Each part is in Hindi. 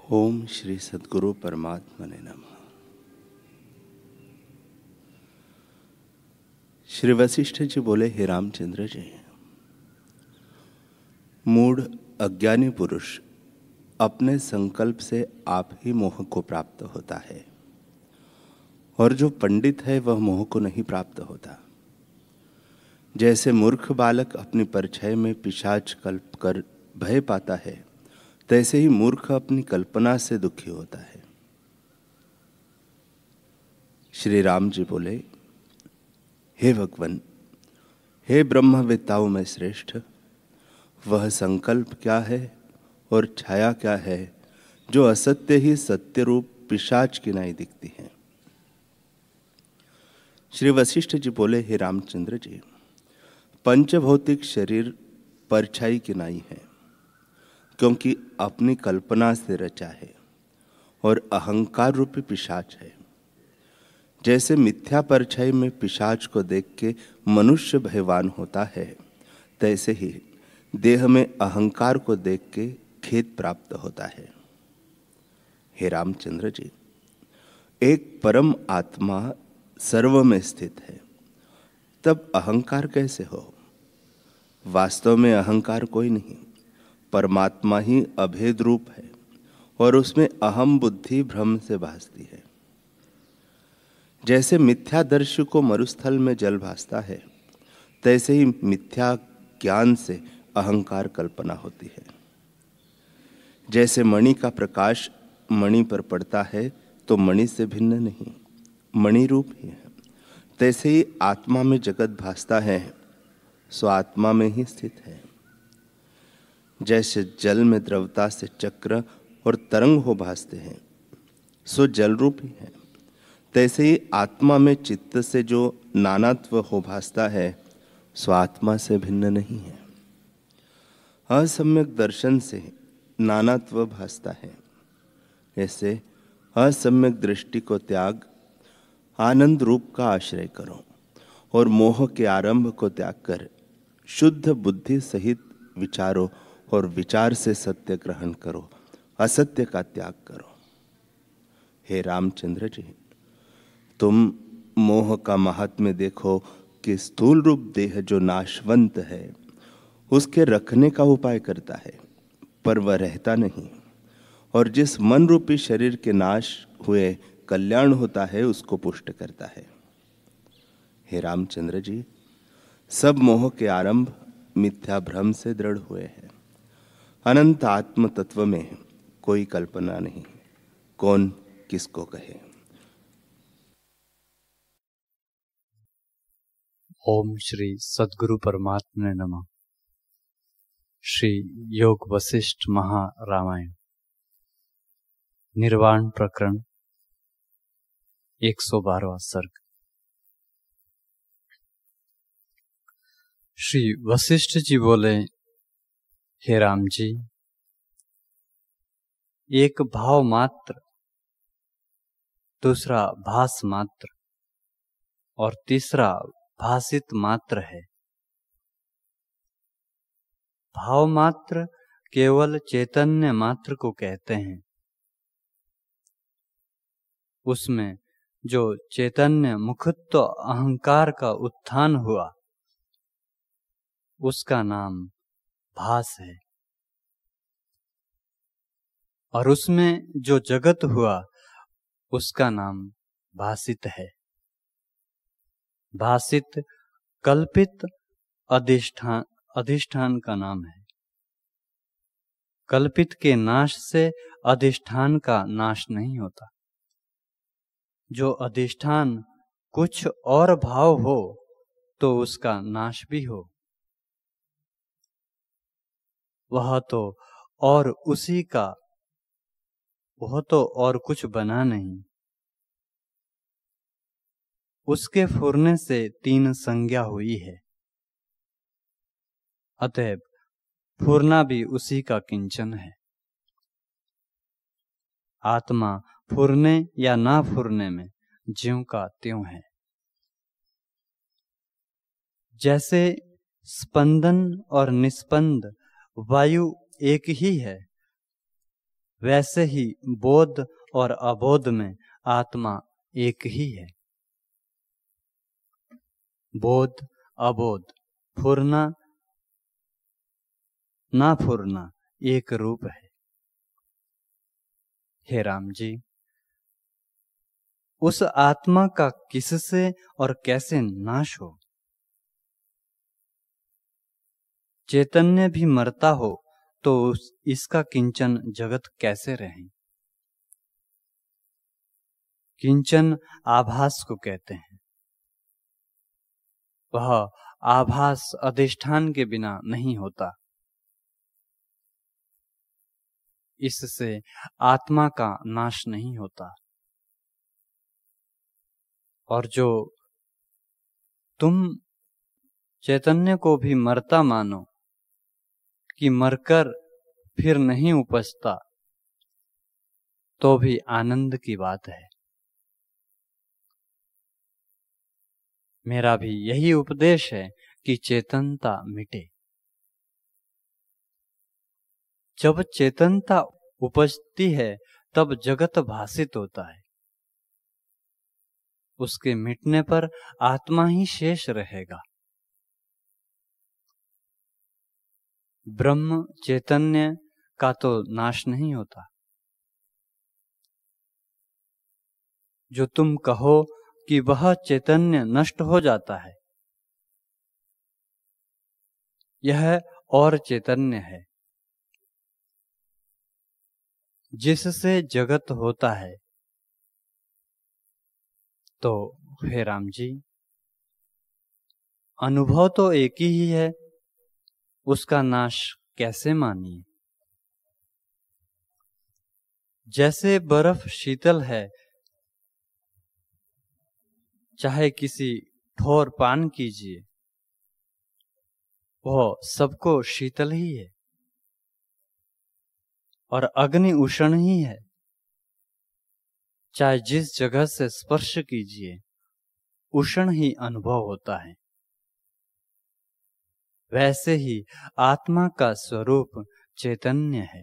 ओम श्री सद्गुरु परमात्मने नमः। श्री वशिष्ठ जी बोले, हे रामचंद्र जी, मूढ़ अज्ञानी पुरुष अपने संकल्प से आप ही मोह को प्राप्त होता है, और जो पंडित है वह मोह को नहीं प्राप्त होता। जैसे मूर्ख बालक अपनी परछाई में पिशाच कल्प कर भय पाता है, तैसे ही मूर्ख अपनी कल्पना से दुखी होता है। श्री राम जी बोले, हे भगवान, हे ब्रह्मवेत्ताओं में श्रेष्ठ, वह संकल्प क्या है और छाया क्या है जो असत्य ही सत्य रूप पिशाच की नाई दिखती है। श्री वशिष्ठ जी बोले, हे रामचंद्र जी, पंचभौतिक शरीर परछाई की नाई है, क्योंकि अपनी कल्पना से रचा है और अहंकार रूपी पिशाच है। जैसे मिथ्या परछाई में पिशाच को देख के मनुष्य भयवान होता है, तैसे ही देह में अहंकार को देख के खेद प्राप्त होता है। हे रामचंद्र जी, एक परम आत्मा सर्व में स्थित है, तब अहंकार कैसे हो? वास्तव में अहंकार कोई नहीं, परमात्मा ही अभेद रूप है और उसमें अहम बुद्धि भ्रम से भासती है। जैसे मिथ्यादर्शी को मरुस्थल में जल भासता है, तैसे ही मिथ्या ज्ञान से अहंकार कल्पना होती है। जैसे मणि का प्रकाश मणि पर पड़ता है तो मणि से भिन्न नहीं, मणि रूप ही है, तैसे ही आत्मा में जगत भासता है, सो आत्मा में ही स्थित है। जैसे जल में द्रवता से चक्र और तरंग हो भासते हैं, सो जल रूप ही है, तैसे ही आत्मा में चित्त से जो नानात्व हो भासता है, सो आत्मा से भिन्न नहीं है। असम्यक दर्शन से नानात्व भासता है, ऐसे असम्यक दृष्टि को त्याग आनंद रूप का आश्रय करो और मोह के आरंभ को त्याग कर शुद्ध बुद्धि सहित विचारो और विचार से सत्य ग्रहण करो, असत्य का त्याग करो। हे रामचंद्र जी, तुम मोह का महात्म्य देखो कि स्थूल रूप देह जो नाशवंत है, उसके रखने का उपाय करता है, पर वह रहता नहीं, और जिस मन रूपी शरीर के नाश हुए कल्याण होता है, उसको पुष्ट करता है। हे रामचंद्र जी, सब मोह के आरंभ मिथ्या भ्रम से दृढ़ हुए हैं। अनंत आत्म तत्व में कोई कल्पना नहीं, कौन किसको कहे। ओम श्री सद्गुरु परमात्मने नमः। श्री योग वशिष्ठ महारामायण निर्वाण प्रकरण 112वां सर्ग। श्री वशिष्ठ जी बोले, हे राम जी, एक भाव मात्र, दूसरा भास मात्र और तीसरा भासित मात्र है। भाव मात्र केवल चैतन्य मात्र को कहते हैं। उसमें जो चैतन्य मुखत्व अहंकार का उत्थान हुआ, उसका नाम भास है, और उसमें जो जगत हुआ, उसका नाम भासित है। भासित कल्पित अधिष्ठान का नाम है। कल्पित के नाश से अधिष्ठान का नाश नहीं होता। जो अधिष्ठान कुछ और भाव हो तो उसका नाश भी हो, वह तो और उसी का, वह तो और कुछ बना नहीं। उसके फुरने से तीन संज्ञा हुई है, अतएव फुरना भी उसी का किंचन है। आत्मा फुरने या ना फुरने में ज्यों का त्यों है। जैसे स्पंदन और निस्पंद वायु एक ही है, वैसे ही बोध और अबोध में आत्मा एक ही है। बोध अबोध, फुरना ना फुरना एक रूप है। हे राम जी, उस आत्मा का किससे और कैसे नाश हो? चैतन्य भी मरता हो तो इसका किंचन जगत कैसे रहे? किंचन आभास को कहते हैं। वह आभास अधिष्ठान के बिना नहीं होता। इससे आत्मा का नाश नहीं होता। और जो तुम चैतन्य को भी मरता मानो कि मरकर फिर नहीं उपजता, तो भी आनंद की बात है। मेरा भी यही उपदेश है कि चेतनता मिटे। जब चेतनता उपजती है तब जगत भासित होता है। उसके मिटने पर आत्मा ही शेष रहेगा। ब्रह्म चैतन्य का तो नाश नहीं होता। जो तुम कहो कि वह चैतन्य नष्ट हो जाता है, यह और चैतन्य है जिससे जगत होता है। तो हे राम जी, अनुभव तो एक ही है, उसका नाश कैसे मानिए? जैसे बर्फ शीतल है, चाहे किसी ठोर पान कीजिए, वह सबको शीतल ही है। और अग्नि उष्ण ही है, चाहे जिस जगह से स्पर्श कीजिए उष्ण ही अनुभव होता है। वैसे ही आत्मा का स्वरूप चैतन्य है।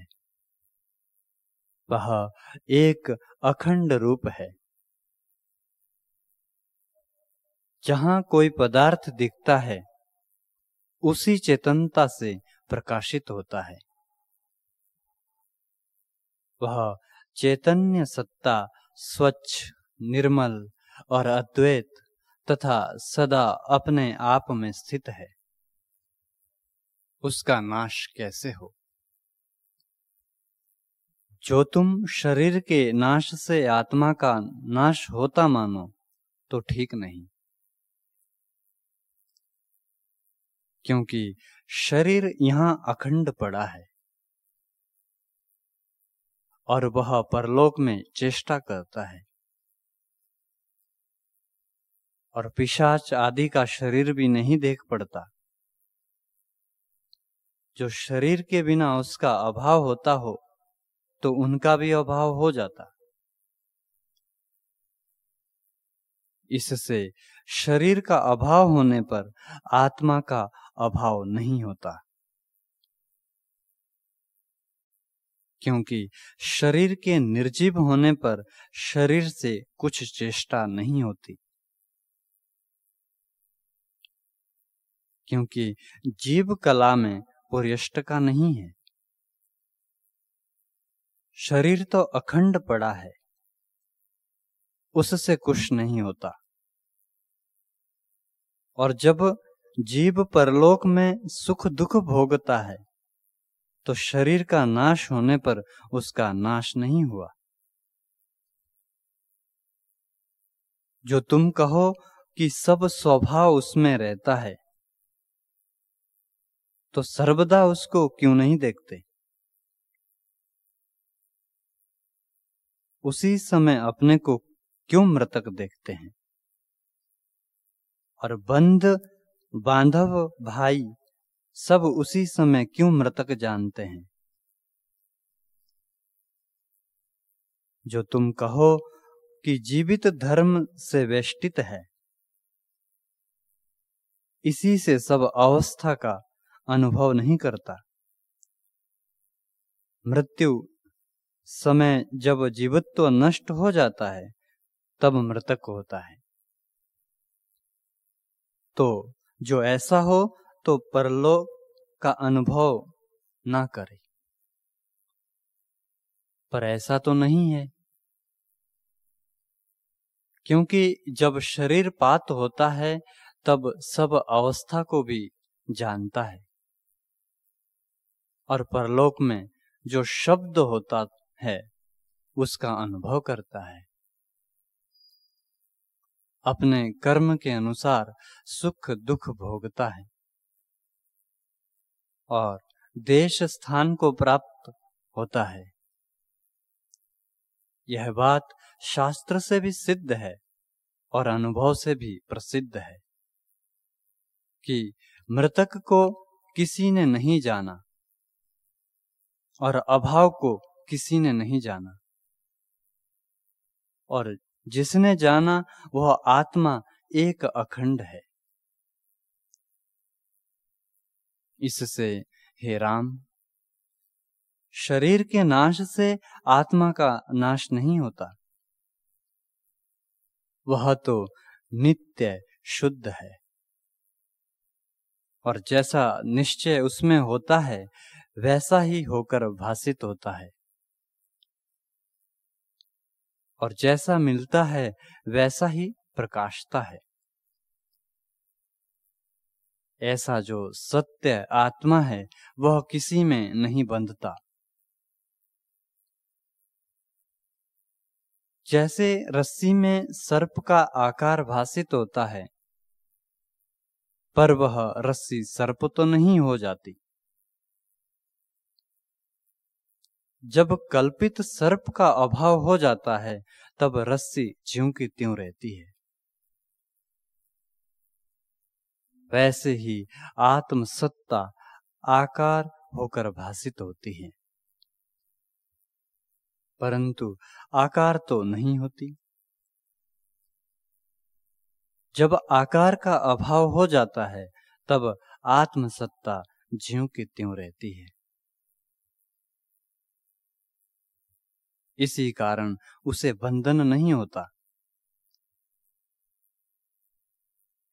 वह एक अखंड रूप है। जहां कोई पदार्थ दिखता है उसी चेतनता से प्रकाशित होता है। वह चैतन्य सत्ता स्वच्छ, निर्मल और अद्वैत तथा सदा अपने आप में स्थित है। उसका नाश कैसे हो? जो तुम शरीर के नाश से आत्मा का नाश होता मानो तो ठीक नहीं, क्योंकि शरीर यहां अखंड पड़ा है और वह परलोक में चेष्टा करता है। और पिशाच आदि का शरीर भी नहीं देख पड़ता। जो शरीर के बिना उसका अभाव होता हो तो उनका भी अभाव हो जाता। इससे शरीर का अभाव होने पर आत्मा का अभाव नहीं होता, क्योंकि शरीर के निर्जीव होने पर शरीर से कुछ चेष्टा नहीं होती। क्योंकि जीव कला में पुर्यष्टका नहीं है। शरीर तो अखंड पड़ा है, उससे कुछ नहीं होता। और जब जीव परलोक में सुख दुख भोगता है तो शरीर का नाश होने पर उसका नाश नहीं हुआ। जो तुम कहो कि सब स्वभाव उसमें रहता है, तो सर्वदा उसको क्यों नहीं देखते? उसी समय अपने को क्यों मृतक देखते हैं? और बंध बांधव भाई सब उसी समय क्यों मृतक जानते हैं? जो तुम कहो कि जीवित धर्म से वेष्टित है, इसी से सब अवस्था का अनुभव नहीं करता। मृत्यु समय जब जीवित्व नष्ट हो जाता है तब मृतक होता है। तो जो ऐसा हो तो परलोक का अनुभव ना करे, पर ऐसा तो नहीं है, क्योंकि जब शरीर पात होता है तब सब अवस्था को भी जानता है, और परलोक में जो शब्द होता है उसका अनुभव करता है। अपने कर्म के अनुसार सुख दुख भोगता है और देश स्थान को प्राप्त होता है। यह बात शास्त्र से भी सिद्ध है और अनुभव से भी प्रसिद्ध है कि मृतक को किसी ने नहीं जाना और अभाव को किसी ने नहीं जाना, और जिसने जाना वह आत्मा एक अखंड है। इससे हे राम, शरीर के नाश से आत्मा का नाश नहीं होता, वह तो नित्य शुद्ध है, और जैसा निश्चय उसमें होता है वैसा ही होकर भासित होता है, और जैसा मिलता है वैसा ही प्रकाशता है। ऐसा जो सत्य आत्मा है वह किसी में नहीं बंधता। जैसे रस्सी में सर्प का आकार भासित होता है, पर वह रस्सी सर्प तो नहीं हो जाती। जब कल्पित सर्प का अभाव हो जाता है तब रस्सी ज्यों की त्यों रहती है। वैसे ही आत्मसत्ता आकार होकर भासित होती है, परंतु आकार तो नहीं होती। जब आकार का अभाव हो जाता है तब आत्मसत्ता ज्यों की त्यों रहती है। इसी कारण उसे बंधन नहीं होता।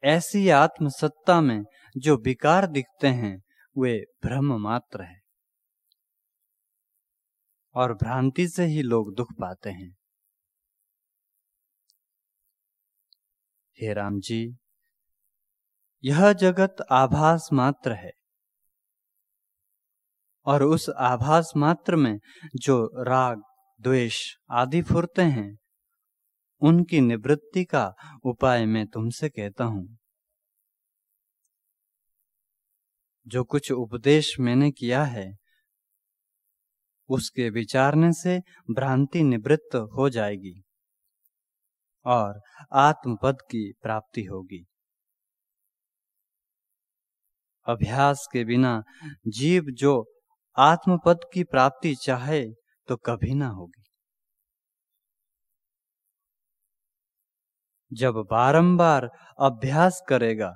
ऐसी आत्मसत्ता में जो विकार दिखते हैं वे भ्रम मात्र है, और भ्रांति से ही लोग दुख पाते हैं। हे राम जी, यह जगत आभास मात्र है, और उस आभास मात्र में जो राग द्वेष आदि फुरते हैं उनकी निवृत्ति का उपाय मैं तुमसे कहता हूं। जो कुछ उपदेश मैंने किया है उसके विचारने से भ्रांति निवृत्त हो जाएगी और आत्मपद की प्राप्ति होगी। अभ्यास के बिना जीव जो आत्मपद की प्राप्ति चाहे तो कभी ना होगी। जब बारंबार अभ्यास करेगा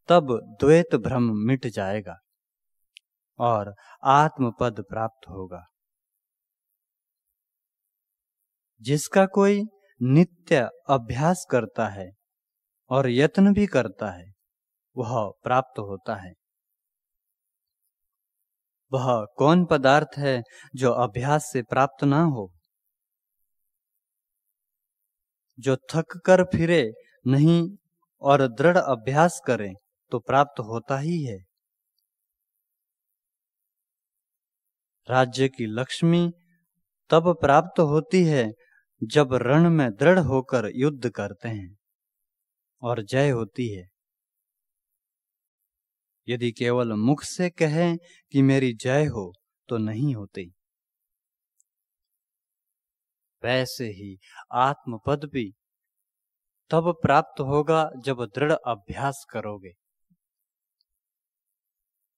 तब द्वैत भ्रम मिट जाएगा और आत्मपद प्राप्त होगा। जिसका कोई नित्य अभ्यास करता है और यत्न भी करता है वह प्राप्त होता है। वह कौन पदार्थ है जो अभ्यास से प्राप्त ना हो? जो थक कर फिरे नहीं और दृढ़ अभ्यास करे तो प्राप्त होता ही है। राज्य की लक्ष्मी तब प्राप्त होती है जब रण में दृढ़ होकर युद्ध करते हैं और जय होती है। यदि केवल मुख से कहें कि मेरी जय हो तो नहीं होती। वैसे ही आत्मपद भी तब प्राप्त होगा जब दृढ़ अभ्यास करोगे।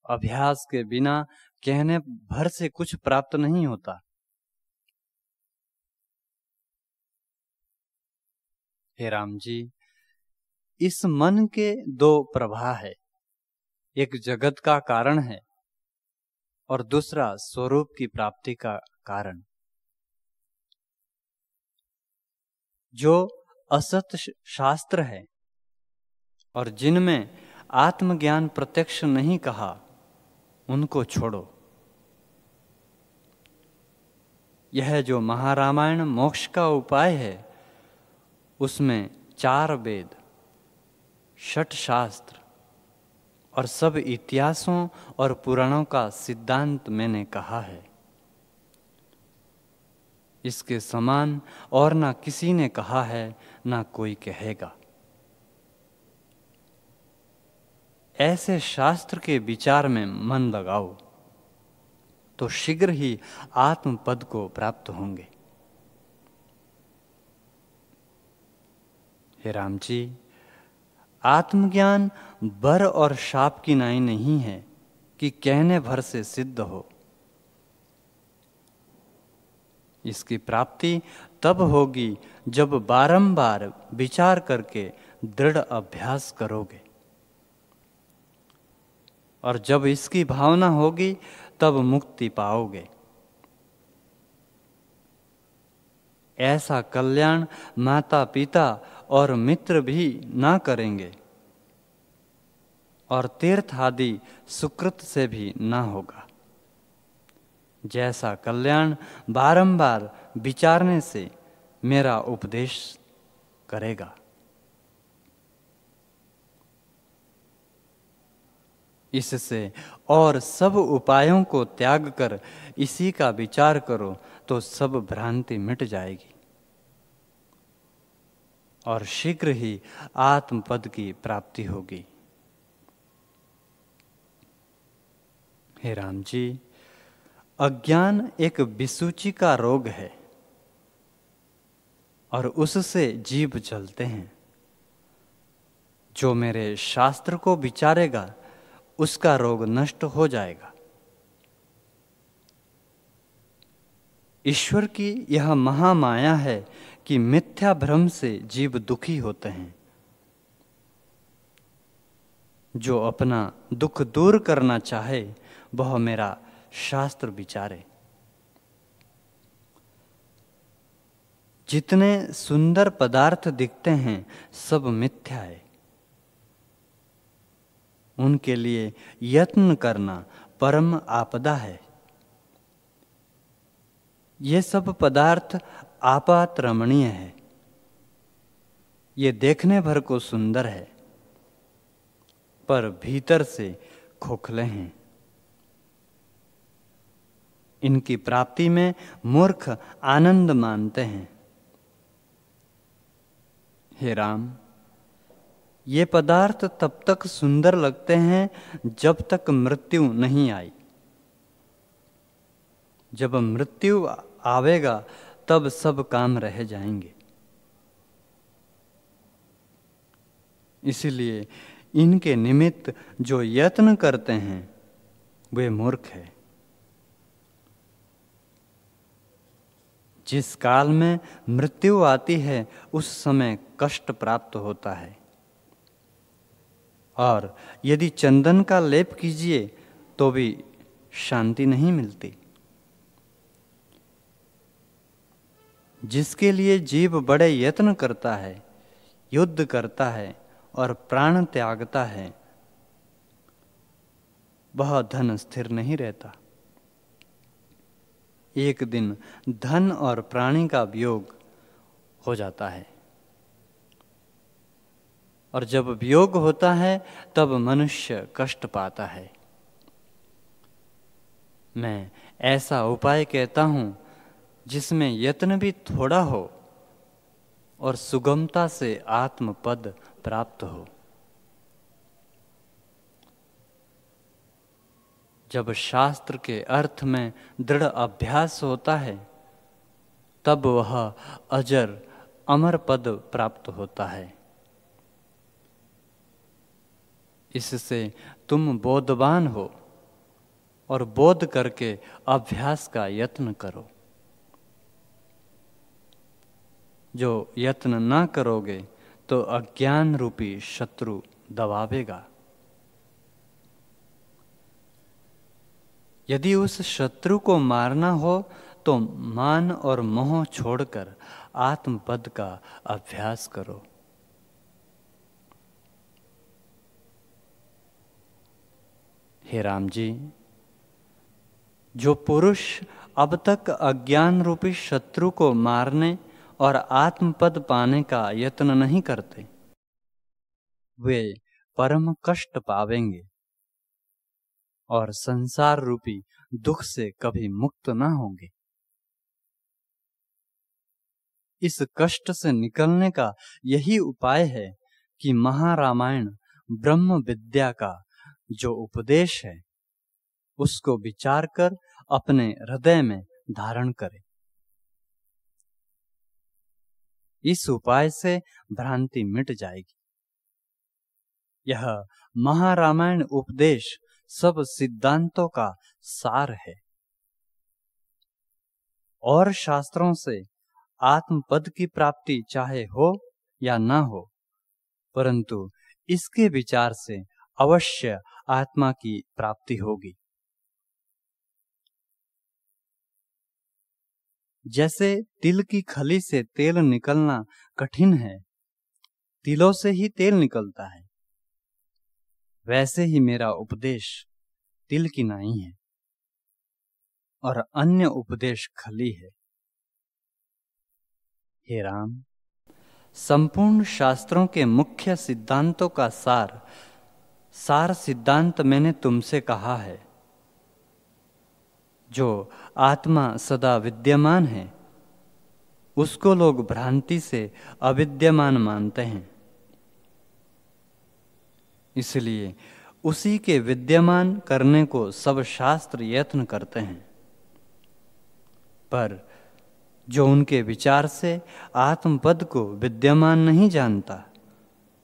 अभ्यास के बिना कहने भर से कुछ प्राप्त नहीं होता। हे राम जी, इस मन के दो प्रवाह है, एक जगत का कारण है और दूसरा स्वरूप की प्राप्ति का कारण। जो असत शास्त्र है और जिनमें आत्मज्ञान प्रत्यक्ष नहीं कहा, उनको छोड़ो। यह जो महारामायण मोक्ष का उपाय है, उसमें 4 वेद, 6 शास्त्र और सब इतिहासों और पुराणों का सिद्धांत मैंने कहा है। इसके समान और ना किसी ने कहा है, ना कोई कहेगा। ऐसे शास्त्र के विचार में मन लगाओ तो शीघ्र ही आत्म पद को प्राप्त होंगे। हे राम जी, आत्मज्ञान बर और शाप की नाई नहीं है कि कहने भर से सिद्ध हो। इसकी प्राप्ति तब होगी जब बारंबार विचार करके दृढ़ अभ्यास करोगे, और जब इसकी भावना होगी तब मुक्ति पाओगे। ऐसा कल्याण माता पिता और मित्र भी ना करेंगे और तीर्थ आदि सुकृत से भी ना होगा, जैसा कल्याण बारंबार विचारने से मेरा उपदेश करेगा। इससे और सब उपायों को त्याग कर इसी का विचार करो तो सब भ्रांति मिट जाएगी और शीघ्र ही आत्मपद की प्राप्ति होगी। हे राम जी, अज्ञान एक विसूची का रोग है और उससे जीव जलते हैं। जो मेरे शास्त्र को विचारेगा उसका रोग नष्ट हो जाएगा। ईश्वर की यह महामाया है कि मिथ्या भ्रम से जीव दुखी होते हैं। जो अपना दुख दूर करना चाहे वह मेरा शास्त्र विचारे। जितने सुंदर पदार्थ दिखते हैं सब मिथ्या है। उनके लिए यत्न करना परम आपदा है। ये सब पदार्थ आपात रमणीय है। ये देखने भर को सुंदर है पर भीतर से खोखले हैं। इनकी प्राप्ति में मूर्ख आनंद मानते हैं। हे राम, ये पदार्थ तब तक सुंदर लगते हैं जब तक मृत्यु नहीं आई। जब मृत्यु आवेगा तब सब काम रह जाएंगे। इसलिए इनके निमित्त जो यत्न करते हैं वे मूर्ख है। जिस काल में मृत्यु आती है उस समय कष्ट प्राप्त होता है, और यदि चंदन का लेप कीजिए तो भी शांति नहीं मिलती। जिसके लिए जीव बड़े यत्न करता है, युद्ध करता है और प्राण त्यागता है, वह धन स्थिर नहीं रहता। एक दिन धन और प्राणी का वियोग हो जाता है, और जब वियोग होता है तब मनुष्य कष्ट पाता है। मैं ऐसा उपाय कहता हूं जिसमें यत्न भी थोड़ा हो और सुगमता से आत्मपद प्राप्त हो। जब शास्त्र के अर्थ में दृढ़ अभ्यास होता है तब वह अजर अमर पद प्राप्त होता है। इससे तुम बोधवान हो और बोध करके अभ्यास का यत्न करो। जो यत्न ना करोगे तो अज्ञान रूपी शत्रु दबावेगा। यदि उस शत्रु को मारना हो तो मान और मोह छोड़कर आत्मपद का अभ्यास करो। हे राम जी, जो पुरुष अब तक अज्ञान रूपी शत्रु को मारने और आत्मपद पाने का यत्न नहीं करते, वे परम कष्ट पावेंगे और संसार रूपी दुख से कभी मुक्त न होंगे। इस कष्ट से निकलने का यही उपाय है कि महारामायण ब्रह्म विद्या का जो उपदेश है उसको विचार कर अपने हृदय में धारण करें। इस उपाय से भ्रांति मिट जाएगी। यह महारामायण उपदेश सब सिद्धांतों का सार है और शास्त्रों से आत्मपद की प्राप्ति चाहे हो या ना हो, परंतु इसके विचार से अवश्य आत्मा की प्राप्ति होगी। जैसे तिल की खली से तेल निकलना कठिन है, तिलों से ही तेल निकलता है, वैसे ही मेरा उपदेश तिल की नाई है और अन्य उपदेश खली है। हे राम, संपूर्ण शास्त्रों के मुख्य सिद्धांतों का सार सिद्धांत मैंने तुमसे कहा है। जो आत्मा सदा विद्यमान है उसको लोग भ्रांति से अविद्यमान मानते हैं, इसलिए उसी के विद्यमान करने को सब शास्त्र यत्न करते हैं। पर जो उनके विचार से आत्मपद को विद्यमान नहीं जानता,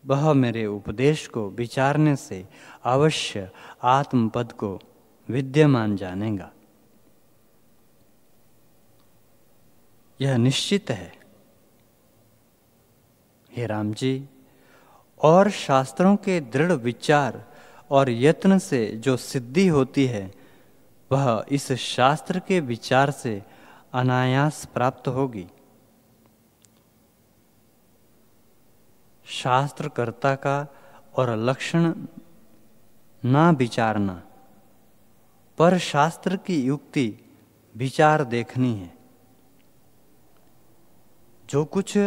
वह मेरे उपदेश को विचारने से अवश्य आत्मपद को विद्यमान जानेगा। यह निश्चित है। हे राम जी, और शास्त्रों के दृढ़ विचार और यत्न से जो सिद्धि होती है वह इस शास्त्र के विचार से अनायास प्राप्त होगी। शास्त्रकर्ता का और लक्षण ना विचारना, पर शास्त्र की युक्ति विचार देखनी है। जो कुछ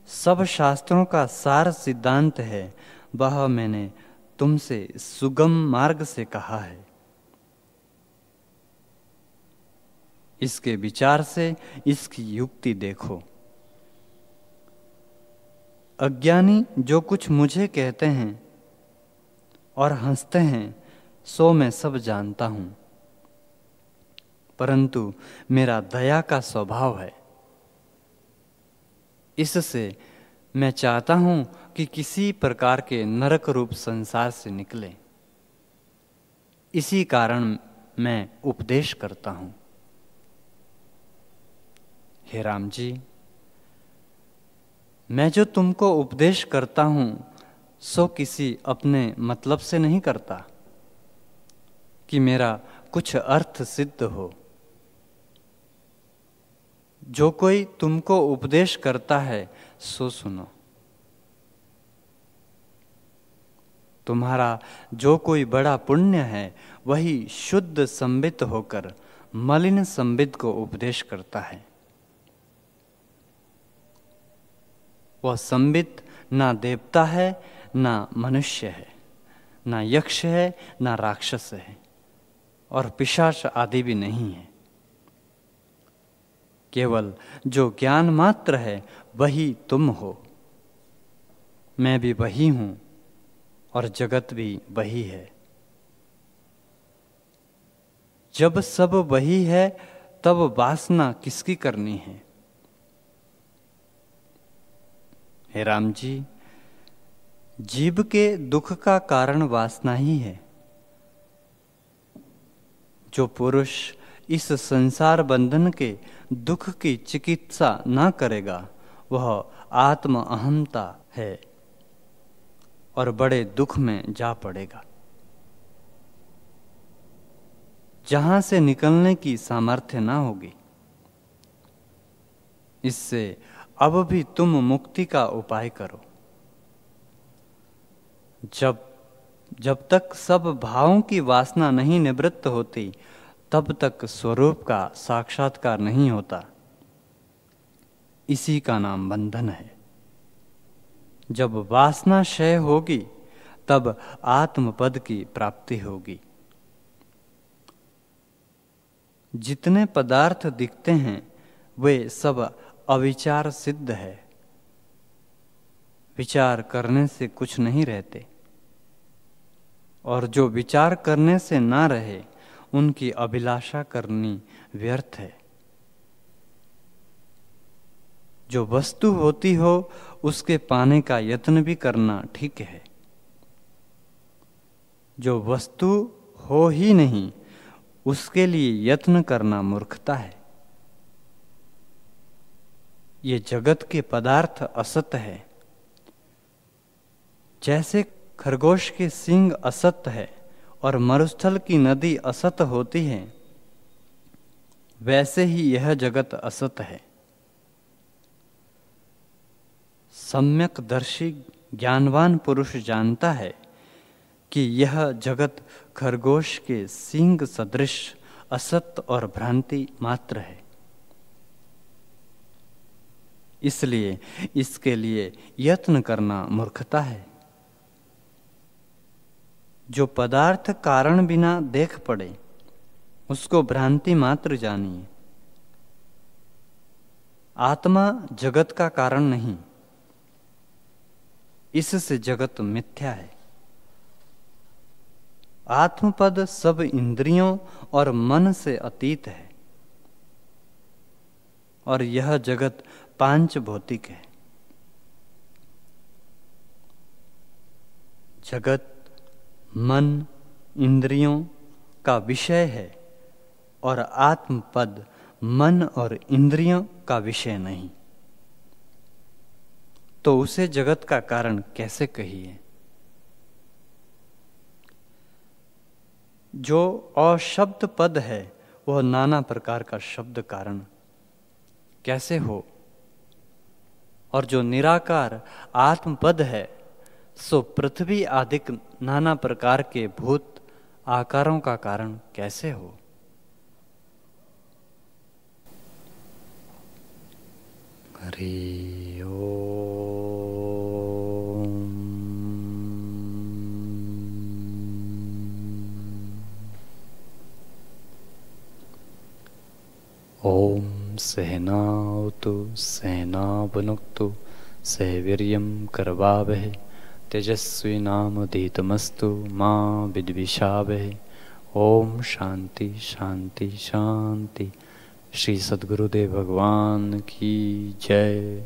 सब शास्त्रों का सार सिद्धांत है वह मैंने तुमसे सुगम मार्ग से कहा है। इसके विचार से इसकी युक्ति देखो। अज्ञानी जो कुछ मुझे कहते हैं और हंसते हैं सो मैं सब जानता हूं, परंतु मेरा दया का स्वभाव है। इससे मैं चाहता हूं कि किसी प्रकार के नरक रूप संसार से निकले। इसी कारण मैं उपदेश करता हूं। हे राम जी, मैं जो तुमको उपदेश करता हूं सो किसी अपने मतलब से नहीं करता कि मेरा कुछ अर्थ सिद्ध हो। जो कोई तुमको उपदेश करता है सो सुनो। तुम्हारा जो कोई बड़ा पुण्य है वही शुद्ध संबित होकर मलिन संबित को उपदेश करता है। वह संबित ना देवता है ना मनुष्य है, ना यक्ष है ना राक्षस है और पिशाच आदि भी नहीं है। केवल जो ज्ञान मात्र है वही तुम हो। मैं भी वही हूं और जगत भी वही है। जब सब वही है तब वासना किसकी करनी है? हे राम जी, जीव के दुख का कारण वासना ही है। जो पुरुष इस संसार बंधन के दुख की चिकित्सा ना करेगा वह आत्म अहंता है और बड़े दुख में जा पड़ेगा। जहां से निकलने की सामर्थ्य ना होगी। इससे अब भी तुम मुक्ति का उपाय करो। जब तक सब भावों की वासना नहीं निवृत्त होती, तब तक स्वरूप का साक्षात्कार नहीं होता। इसी का नाम बंधन है। जब वासना क्षय होगी, तब आत्मपद की प्राप्ति होगी। जितने पदार्थ दिखते हैं वे सब अविचार सिद्ध है। विचार करने से कुछ नहीं रहते, और जो विचार करने से ना रहे उनकी अभिलाषा करनी व्यर्थ है। जो वस्तु होती हो उसके पाने का यत्न भी करना ठीक है। जो वस्तु हो ही नहीं उसके लिए यत्न करना मूर्खता है। ये जगत के पदार्थ असत है। जैसे खरगोश के सींग असत है और मरुस्थल की नदी असत होती है, वैसे ही यह जगत असत है। सम्यकदर्शी ज्ञानवान पुरुष जानता है कि यह जगत खरगोश के सींग सदृश असत और भ्रांति मात्र है। इसलिए इसके लिए यत्न करना मूर्खता है। जो पदार्थ कारण बिना देख पड़े उसको भ्रांति मात्र जानिए। आत्मा जगत का कारण नहीं, इससे जगत मिथ्या है। आत्मपद सब इंद्रियों और मन से अतीत है, और यह जगत पांच भौतिक है। जगत मन इंद्रियों का विषय है और आत्मपद मन और इंद्रियों का विषय नहीं, तो उसे जगत का कारण कैसे कहिए। जो अशब्द पद है वह नाना प्रकार का शब्द कारण कैसे हो, और जो निराकार आत्मपद है सो पृथ्वी आदिक नाना प्रकार के भूत आकारों का कारण कैसे हो। हरि ओम सहनावतु सहनावनुक्तु सवीर्यं करवावहै तेजस्विनामधीतमस्तु मा विद्विषावहै। ओम शांति शांति शांति। श्री सद्गुरुदेव भगवान की जय।